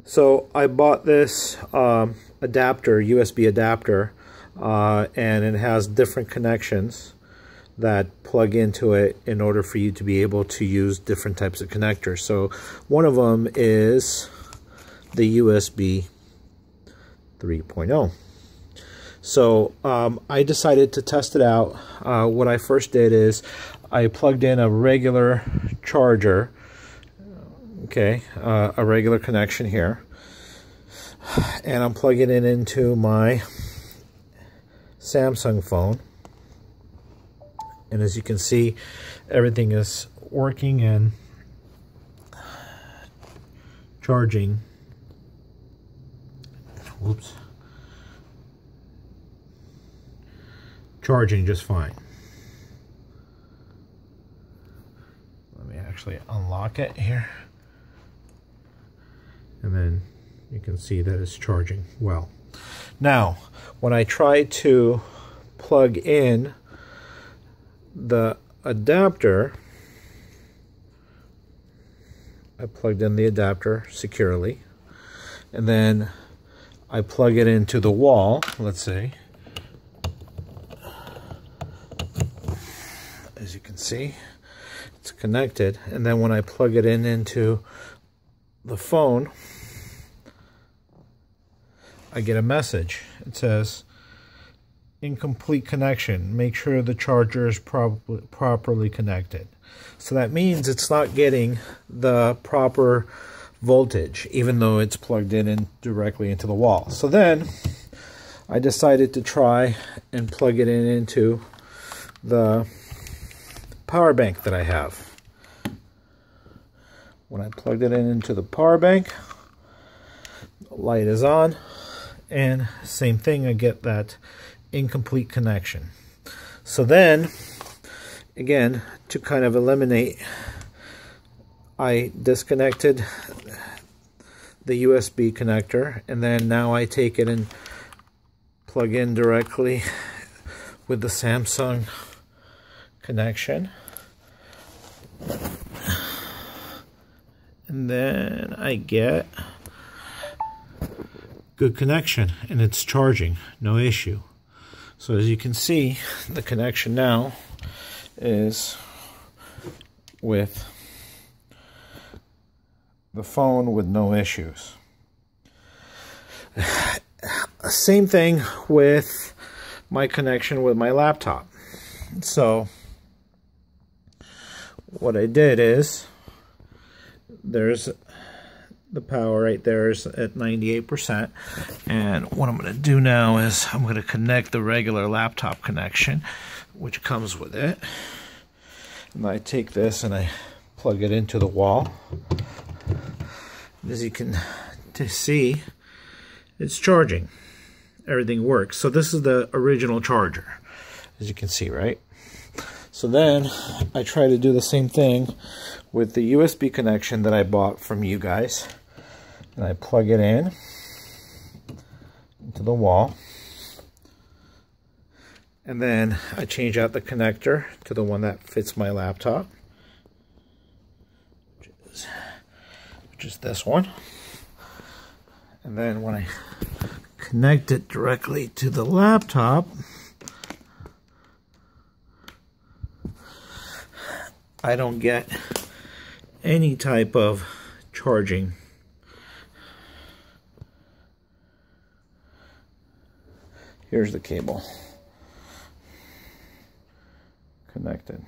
So I bought this adapter, USB adapter, and it has different connections that plug into it in order for you to be able to use different types of connectors. So one of them is the USB 3.0. So I decided to test it out. What I first did is I plugged in a regular charger, okay, a regular connection here, and I'm plugging it into my Samsung phone. And as you can see, everything is working and charging. Whoops. Charging just fine. Let me actually unlock it here. And then you can see that it's charging well. Now, when I try to plug in the adapter, I plugged in the adapter securely, and then I plug it into the wall, let's say. As you can see, it's connected, and then when I plug it in into the phone, I get a message. It says, incomplete connection. Make sure the charger is properly connected. So that means it's not getting the proper voltage, even though it's plugged in directly into the wall. So then I decided to try and plug it in into the power bank that I have. When I plugged it in into the power bank, the light is on, and same thing, I get that incomplete connection. So then, again, to kind of eliminate, I disconnected the USB connector, and then now I take it and plug in directly with the Samsung connection. And then I get good connection, and it's charging, no issue. So as you can see, the connection now is with the phone with no issues. Same thing with my connection with my laptop. So what I did is, there's the power right there is at 98%, and what I'm going to do now is I'm going to connect the regular laptop connection which comes with it, and I take this and I plug it into the wall. As you can see, it's charging. Everything works. So this is the original charger, as you can see, right? So then I try to do the same thing with the USB connection that I bought from you guys, and I plug it in into the wall, and then I change out the connector to the one that fits my laptop, which is this one. And then when I connect it directly to the laptop, I don't get any type of charging. Here's the cable connected.